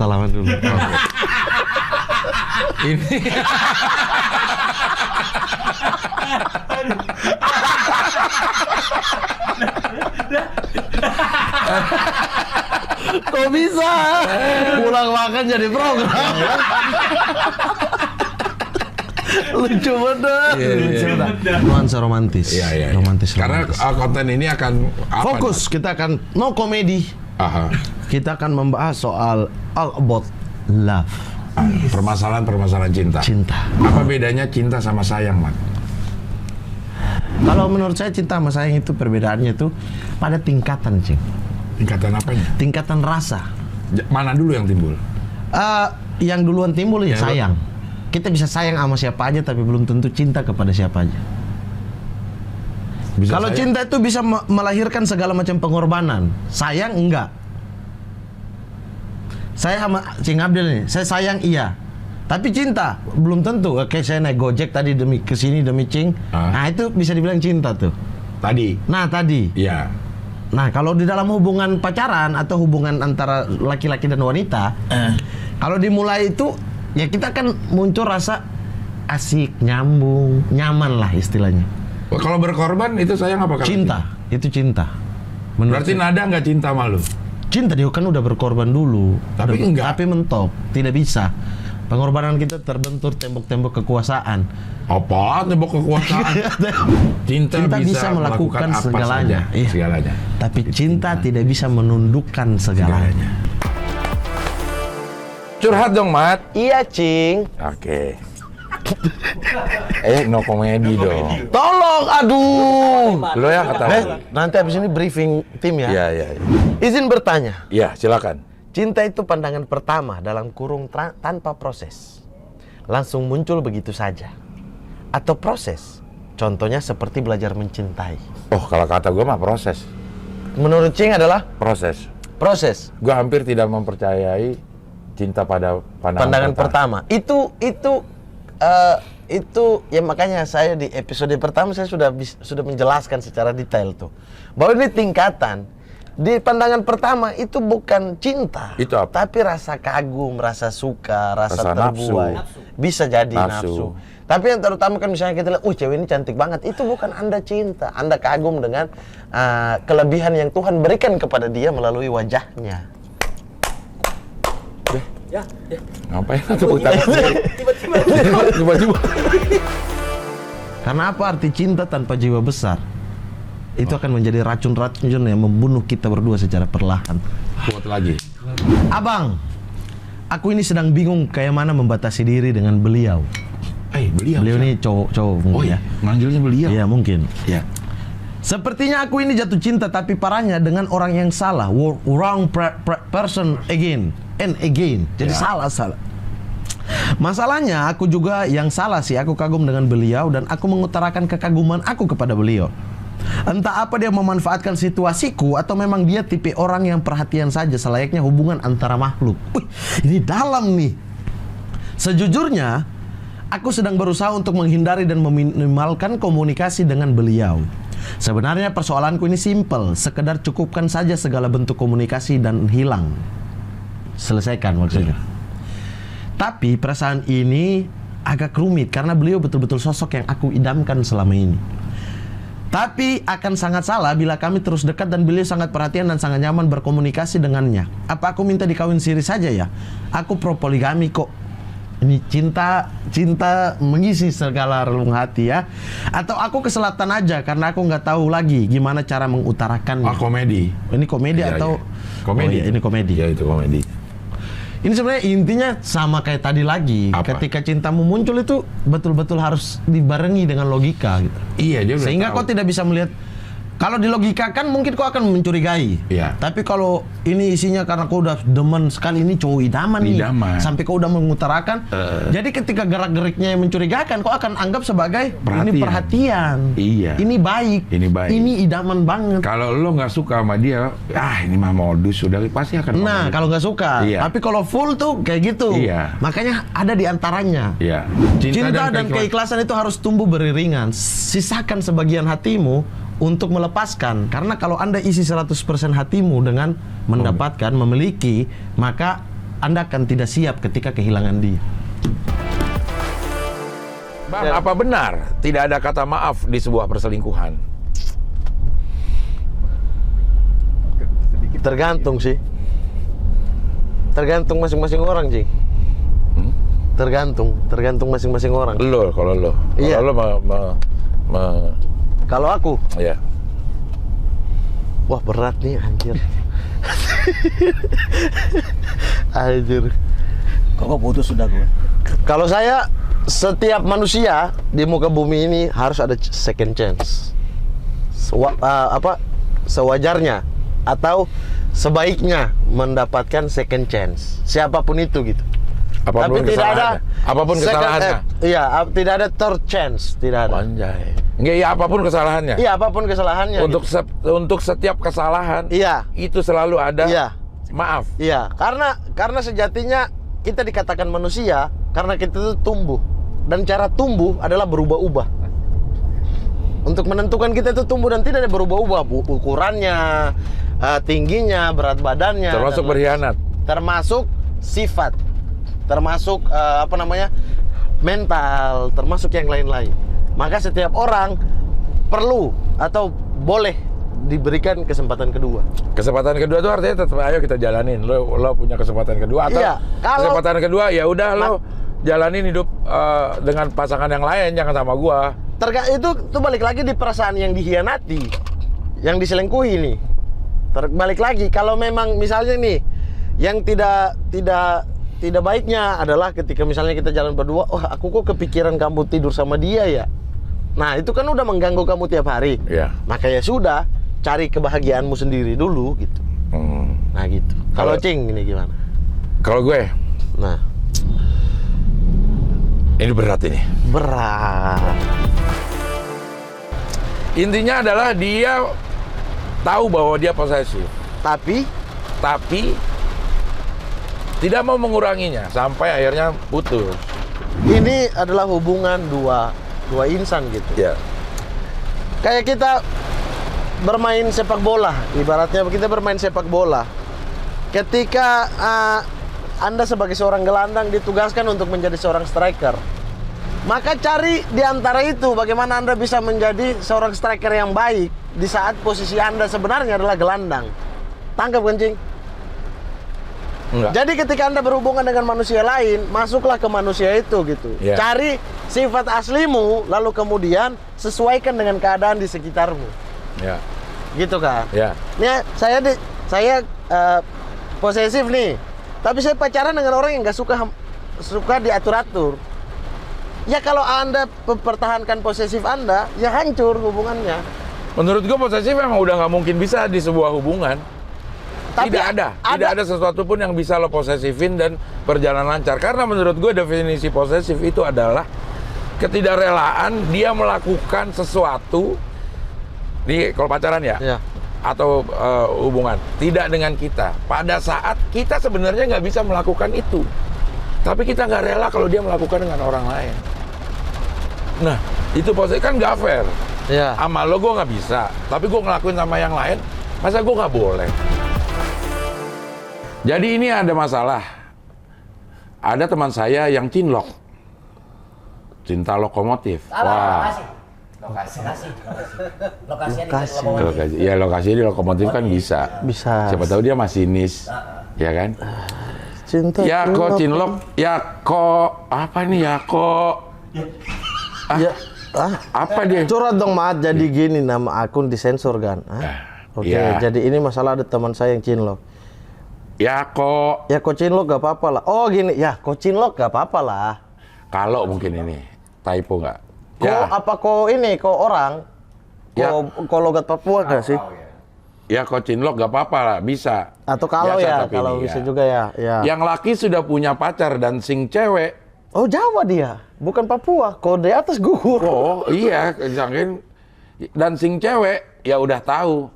salaman dulu. Ini Kok bisa? Pulang makan jadi program. Lucu banget. Lucu banget. Nuansa romantis. Iya. Romantis. Karena konten ini akan apa? Fokus, kita akan no komedi. Aha. Kita akan membahas soal all about love. Permasalahan cinta. Cinta. Apa bedanya cinta sama sayang, Mat? Kalau menurut saya cinta sama sayang itu perbedaannya itu pada tingkatan, Cing. Tingkatan apanya? Tingkatan rasa. Mana dulu yang timbul? Yang duluan timbul ya sayang. Kita bisa sayang sama siapa aja tapi belum tentu cinta kepada siapa aja. Kalau cinta itu bisa melahirkan segala macam pengorbanan. Sayang enggak. Saya sama Cing Abdel nih, saya sayang iya. Tapi cinta belum tentu. Oke, saya naik Gojek tadi demi kesini demi Cing. Nah, itu bisa dibilang cinta tuh. Tadi. Iya. Nah, kalau di dalam hubungan pacaran atau hubungan antara laki-laki dan wanita, kalau dimulai itu ya kita kan muncul rasa asik, nyambung, nyaman lah istilahnya. Kalau berkorban itu sayang apa? Cinta, itu cinta. Berarti Nada nggak cinta sama lu? Cinta dia kan udah berkorban dulu. Tapi enggak. Tapi mentok, tidak bisa. Pengorbanan kita terbentur tembok-tembok kekuasaan. Apa? Tembok kekuasaan? Cinta bisa melakukan apa segalanya. saja, Iya. segalanya. Tapi cinta tidak bisa menundukkan segalanya. Curhat dong, Mat. Iya, Cing. Oke. No komedi dong. Tolong, aduh. Lo yang ketawa. Nanti habis ini briefing tim ya. Iya. Izin bertanya. Iya, silakan. Cinta itu pandangan pertama dalam kurung tanpa proses. Langsung muncul begitu saja. Atau proses. Contohnya seperti belajar mencintai. Oh, kalau kata gue mah proses. Menurut Cing adalah Proses. proses. Gue hampir tidak mempercayai cinta pada Pandangan pertama. Itu ya makanya saya di episode pertama saya sudah menjelaskan secara detail tuh. Bahwa ini tingkatan. Di pandangan pertama itu bukan cinta, Itu apa? tapi rasa kagum, rasa suka, rasa terbuai. nafsu. Bisa jadi Nafsu. nafsu. Tapi yang terutama kan misalnya kita lihat, cewek ini cantik banget. Itu bukan Anda cinta, Anda kagum dengan kelebihan yang Tuhan berikan kepada dia melalui wajahnya. Ya. Ngapain tepuk tangan? Tiba-tiba. Karena apa arti cinta tanpa jiwa besar? Itu akan menjadi racun-racun yang membunuh kita berdua secara perlahan. Kuat lagi. Abang, aku ini sedang bingung kayak mana membatasi diri dengan beliau. Beliau Beliau ini cowok mungkin ya. Manggilnya beliau. Iya mungkin. Ya. Sepertinya aku ini jatuh cinta tapi parahnya dengan orang yang salah. Wrong person again and again. Jadi salah. Masalahnya aku juga yang salah sih. Aku kagum dengan beliau dan aku mengutarakan kekaguman aku kepada beliau. Entah apa dia memanfaatkan situasiku atau memang dia tipe orang yang perhatian saja selayaknya hubungan antara makhluk. Ini dalam nih. Sejujurnya, aku sedang berusaha untuk menghindari dan meminimalkan komunikasi dengan beliau. Sebenarnya persoalanku ini simpel, sekedar cukupkan saja segala bentuk komunikasi dan hilang. Selesaikan maksudnya. Tapi perasaan ini agak rumit karena beliau betul-betul sosok yang aku idamkan selama ini. Tapi akan sangat salah bila kami terus dekat dan beliau sangat perhatian dan sangat nyaman berkomunikasi dengannya. Apa aku minta dikawin siri saja ya? Aku pro poligami kok. Ini cinta mengisi segala relung hati ya. Atau aku ke selatan aja karena aku nggak tahu lagi gimana cara mengutarakannya. Komedi. Ini komedi Ya, atau komedi? Oh, iya, ini komedi. Ya, itu komedi. Ini sebenarnya intinya sama kayak tadi lagi. Apa? Ketika cintamu muncul itu betul-betul harus dibarengi dengan logika gitu. Iya, dia udah Sehingga tahu. kau tidak bisa melihat. Kalau dilogikakan mungkin kau akan mencurigai. Iya. Tapi kalau ini isinya karena kau udah demen sekali ini cowok idaman nih. Idaman. Sampai kau udah mengutarakan. Jadi ketika gerak-geriknya yang mencurigakan, kau akan anggap sebagai ini perhatian. Iya. Ini baik. Ini baik. Ini idaman banget. Kalau lo nggak suka sama dia, ini mah modus, sudah pasti akan. Nah, modus. kalau nggak suka. Iya. Tapi kalau full tuh kayak gitu. Iya. Makanya ada di antaranya. Iya. Cinta dan keikhlasan itu harus tumbuh beriringan. Sisakan sebagian hatimu untuk melepaskan. Karena kalau Anda isi 100% hatimu dengan mendapatkan, memiliki, maka Anda akan tidak siap ketika kehilangan dia. Bang, apa benar tidak ada kata maaf di sebuah perselingkuhan? Tergantung sih. Tergantung masing-masing orang, Cing. Tergantung masing-masing orang. Kalau lo. Iya. Kalau lo Kalau aku, ya. wah berat nih anjir. Anjir. Kok putus sudah gue? Kalau saya, setiap manusia di muka bumi ini harus ada second chance. Sewajarnya atau sebaiknya mendapatkan second chance. Siapapun itu gitu. Apapun Tapi tidak ada apapun kesalahannya. Iya, tidak ada third chance, tidak ada. Anjay. Enggak, ya apapun kesalahannya. Iya, apapun kesalahannya. Untuk setiap kesalahan, Iya. itu selalu ada Iya. maaf. Iya, karena sejatinya kita dikatakan manusia karena kita itu tumbuh, dan cara tumbuh adalah berubah-ubah. Untuk menentukan kita itu tumbuh dan tidak ada berubah-ubah, ukurannya, tingginya, berat badannya, Termasuk berkhianat. termasuk sifat, termasuk mental, termasuk yang lain-lain. Maka setiap orang perlu atau boleh diberikan kesempatan kedua. Kesempatan kedua itu artinya tetap ayo kita jalanin. Lo punya kesempatan kedua atau Iya, kalau- kesempatan kedua ya udah lo jalanin hidup dengan pasangan yang lain, jangan sama gua. Itu balik lagi di perasaan yang dihianati, yang diselingkuhi nih. Balik lagi kalau memang misalnya nih yang tidak baiknya adalah ketika misalnya kita jalan berdua, aku kok kepikiran kamu tidur sama dia ya. Nah, itu kan udah mengganggu kamu tiap hari. Iya. Maka ya sudah, cari kebahagiaanmu sendiri dulu gitu. Nah, gitu. Kalau Cing ini gimana? Kalau gue, Nah, ini berat ini. berat. Intinya adalah dia tahu bahwa dia posesif, Tapi tidak mau menguranginya sampai akhirnya putus. ini adalah hubungan dua insan gitu. Ya. Kayak kita bermain sepak bola, ibaratnya kita bermain sepak bola. Ketika Anda sebagai seorang gelandang ditugaskan untuk menjadi seorang striker, maka cari di antara itu bagaimana Anda bisa menjadi seorang striker yang baik di saat posisi Anda sebenarnya adalah gelandang. Tangkap kencing. Enggak. Jadi ketika Anda berhubungan dengan manusia lain, masuklah ke manusia itu gitu. Yeah. Cari sifat aslimu, lalu kemudian sesuaikan dengan keadaan di sekitarmu. Ya. Gitu kan? Ya. Nih, saya posesif nih. Tapi saya pacaran dengan orang yang nggak suka diatur-atur. Ya kalau Anda mempertahankan posesif Anda, ya hancur hubungannya. Menurut gue posesif memang udah nggak mungkin bisa di sebuah hubungan. Tapi Tidak ada sesuatu pun yang bisa lo posesifin dan berjalan lancar. Karena menurut gue definisi posesif itu adalah ketidakrelaan dia melakukan sesuatu di kalau pacaran ya, Ya. atau hubungan tidak dengan kita. Pada saat kita sebenarnya nggak bisa melakukan itu, tapi kita nggak rela kalau dia melakukan dengan orang lain. Nah, itu posesif kan nggak fair. Ya. Sama lo gue nggak bisa, tapi gue ngelakuin sama yang lain, masa gue nggak boleh? Jadi ini ada masalah. Ada teman saya yang cinlok, cinta lokomotif. Wah, lokasi. Ya lokasi di lokomotif kan bisa. Bisa. Siapa tahu dia masinis, ya kan? Cinta. Ya kok cinlok, ya kok apa nih ya kok? Ya. Apa dia? Curhat dong, Maat. Jadi gini, nama akun disensor kan? Oke, ya. jadi ini masalah ada teman saya yang cinlok. Ya kok. Ya kok cinlok gak apa-apa lah. Oh gini, ya kok cinlok gak apa-apa lah. Kalau mungkin ini typo nggak? Kok ini, kok orang? Ya. Kok logat Papua gak sih? Ya kok cinlok gak apa-apa lah, bisa. Atau kalau Biasa, ya, tapi kalau ini bisa ya. juga ya. Yang laki sudah punya pacar dan sing cewek. Oh Jawa dia, bukan Papua. Kode atas gugur. Oh iya, jangan. Dan sing cewek ya udah tahu.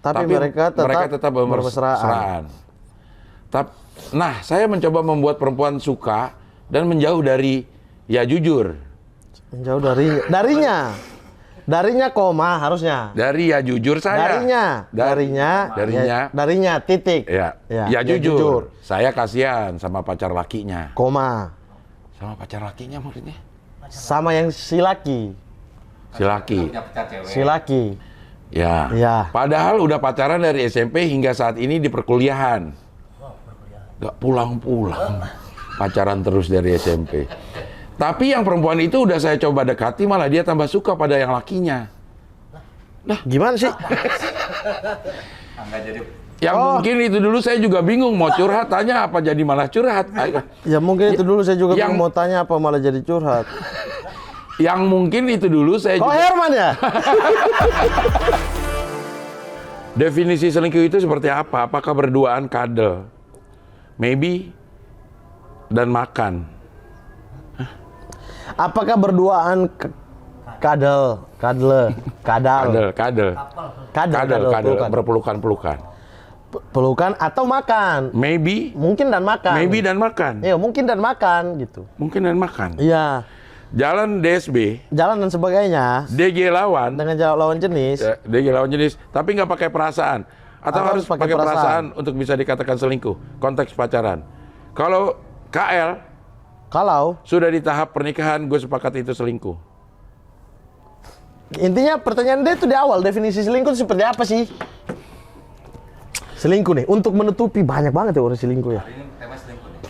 Tapi mereka tetap bermesraan. Nah, saya mencoba membuat perempuan suka dan menjauh dari ya jujur. Menjauh darinya. Darinya koma harusnya. Dari ya jujur saya. Darinya titik. Ya, ya jujur. Saya kasihan sama pacar lakinya. Koma. Sama pacar lakinya maksudnya? Sama yang si laki. Si laki. Ya. Ya. Padahal udah pacaran dari SMP hingga saat ini di perkuliahan. Gak pulang-pulang. Pacaran terus dari SMP. Tapi yang perempuan itu udah saya coba dekati, malah dia tambah suka pada yang lakinya. Nah, gimana sih? Yang mungkin itu dulu saya juga bingung mau curhat, tanya apa jadi malah curhat. Ya mungkin itu dulu saya juga bingung mau tanya apa malah jadi curhat. Yang mungkin itu dulu saya juga... Herman ya? Definisi selingkuh itu seperti apa? Apakah berduaan kadal? Maybe dan makan. Apakah berduaan kadal, berpelukan-pelukan. Pelukan atau makan? Maybe. Mungkin dan makan. Maybe dan makan. Iya, mungkin dan makan gitu. Mungkin dan makan. Iya. Jalan DSB. Jalan dan sebagainya. DG lawan. Dengan lawan jenis. Ya, DG lawan jenis, tapi nggak pakai perasaan. Atau harus pakai perasaan untuk bisa dikatakan selingkuh. Konteks pacaran. Kalau KL. Kalau sudah di tahap pernikahan, gue sepakat itu selingkuh. Intinya pertanyaan dia itu di awal, definisi selingkuh itu seperti apa sih? Selingkuh nih, untuk menutupi banyak banget ya orang selingkuh ya.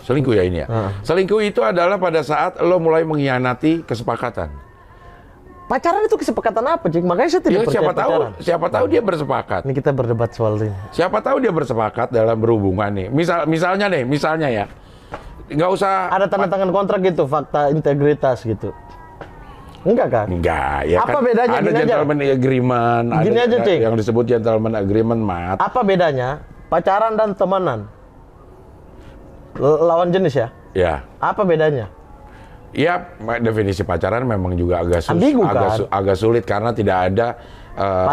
Selingkuh ya ini ya. Selingkuh itu adalah pada saat lo mulai mengkhianati kesepakatan. Pacaran itu kesepakatan apa, Cik? Makanya saya tidak percaya pacaran. Siapa tahu dia bersepakat. Ini kita berdebat soal ini. Siapa tahu dia bersepakat dalam berhubungan nih. Misalnya ya. Nggak usah ada tanda tangan kontrak gitu, fakta integritas gitu. Enggak kan? Enggak, ya apa kan bedanya? ada gentleman agreement, gini ada aja, Cik. yang disebut gentleman agreement, Mat. Apa bedanya pacaran dan temenan? Lawan jenis ya? Ya. Apa bedanya? Ya, definisi pacaran memang juga agak sulit karena tidak ada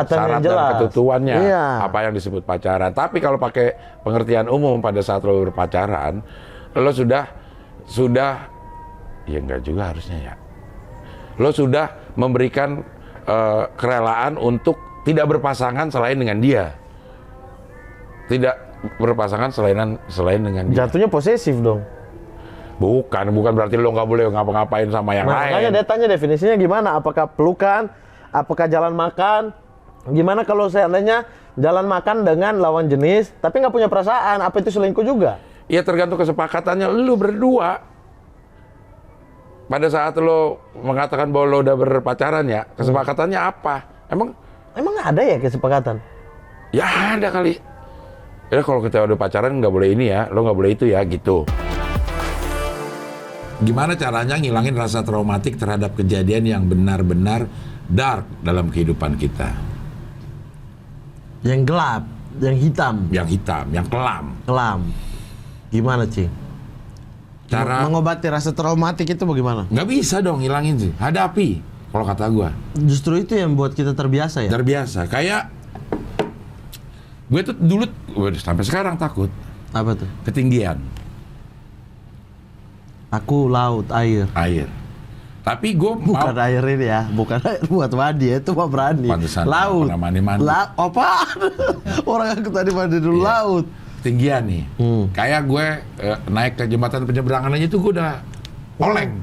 syarat dan ketentuannya apa yang disebut pacaran. Tapi kalau pakai pengertian umum pada saat lo berpacaran, lo sudah ya enggak juga harusnya ya. Lo sudah memberikan kerelaan untuk tidak berpasangan selain dengan dia. Tidak berpasangan selain dengan dia. Jatuhnya posesif dong. Bukan berarti lo nggak boleh ngapa-ngapain sama yang lain. Makanya dia tanya definisinya gimana? Apakah pelukan? Apakah jalan makan? Gimana kalau seandainya jalan makan dengan lawan jenis tapi nggak punya perasaan? Apa itu selingkuh juga? Ya tergantung kesepakatannya lu berdua. Pada saat lo mengatakan bahwa lo udah berpacaran ya, kesepakatannya apa? Emang ada ya kesepakatan? Ya ada kali. Ya kalau kita udah pacaran nggak boleh ini ya, lo nggak boleh itu ya, gitu. Gimana caranya ngilangin rasa traumatik terhadap kejadian yang benar-benar dark dalam kehidupan kita? Yang gelap, yang hitam. Yang hitam, yang kelam. Kelam. Gimana, Cing? Cara mengobati rasa traumatik itu bagaimana? Nggak bisa dong ngilangin sih. Hadapi, kalau kata gua. Justru itu yang buat kita terbiasa ya? Terbiasa. Kayak gue tuh dulu, sampai sekarang takut. Apa tuh? Ketinggian. Aku laut, air. Air. Tapi gue bukan air ini ya, bukan air buat mandi, itu mah berani. Pantesan laut. Pernah mandi. Apa? Orang aku tadi mandi dulu laut. Ketinggian nih. Kayak gue naik ke jembatan penyeberangan aja tuh gue udah oleng.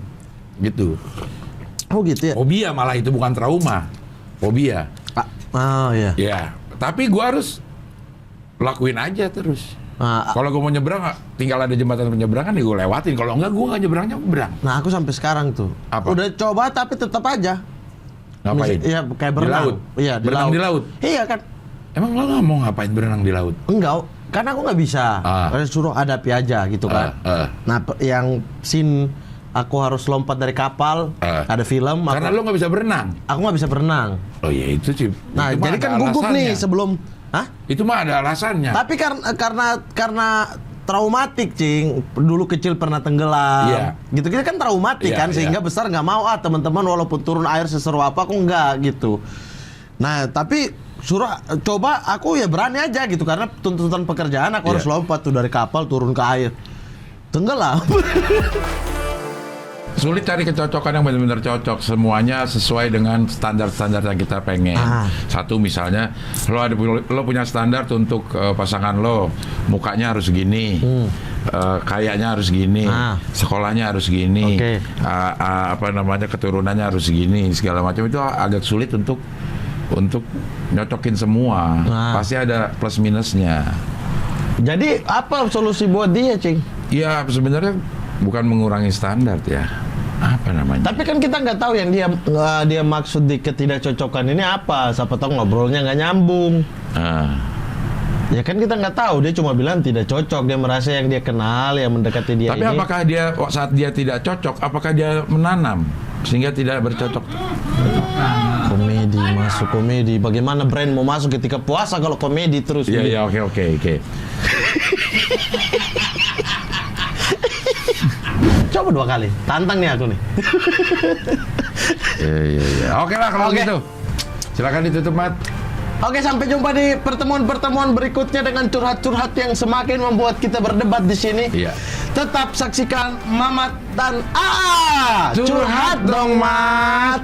Gitu. Oh gitu ya? Fobia malah itu, bukan trauma. Fobia. Oh iya. Ya, tapi gue harus lakuin aja terus. Kalau gue mau nyebrang, tinggal ada jembatan penyeberangan ya gue lewatin. Kalau enggak, gue nggak nyebrang. Nah, aku sampai sekarang tuh. Apa? Udah coba tapi tetap aja. Ngapain? Iya, kayak berenang. Di laut? Iya, berenang di laut? Iya kan. Emang lo nggak mau ngapain berenang di laut? Enggak, karena aku nggak bisa. Suruh hadapi aja gitu kan. Nah, yang scene aku harus lompat dari kapal, ada film. Karena lo nggak bisa berenang? Aku nggak bisa berenang. Oh iya, itu sih. Nah, jadi kan gugup nih sebelum... Hah? Itu mah ada alasannya. Tapi karena traumatik, Cing. Dulu kecil pernah tenggelam. Iya. Gitu kita kan traumatik kan, sehingga besar nggak mau teman-teman walaupun turun air seseru apa aku nggak gitu. Nah, tapi coba aku ya berani aja gitu karena tuntutan pekerjaan aku harus lompat tuh dari kapal turun ke air. Tenggelam. sulit cari kecocokan yang benar-benar cocok. Semuanya sesuai dengan standar-standar yang kita pengen. Satu misalnya, lo punya standar untuk pasangan lo, mukanya harus gini, kayaknya harus gini, sekolahnya harus gini, keturunannya harus gini, segala macam. Itu agak sulit untuk nyocokin semua. Pasti ada plus minusnya. Jadi apa solusi buat dia, Cing? Ya sebenarnya bukan mengurangi standar ya. Apa namanya? Tapi kan kita nggak tahu yang dia maksud di ketidakcocokan ini apa. Siapa tahu ngobrolnya nggak nyambung. Ya kan kita nggak tahu. Dia cuma bilang tidak cocok. Dia merasa yang dia kenal, yang mendekati dia Tapi ini. apakah dia saat dia tidak cocok, apakah dia menanam sehingga tidak bercocok? Komedi. Bagaimana brand mau masuk ketika puasa kalau komedi terus? Iya, oke. Coba 2 kali. Tantang nih aku nih. Iya. Oke lah kalau gitu. Silakan ditutup, Mat. Oke, sampai jumpa di pertemuan-pertemuan berikutnya dengan curhat-curhat yang semakin membuat kita berdebat di sini. Iya. Tetap saksikan Mamat dan Aa. Curhat dong, Mat.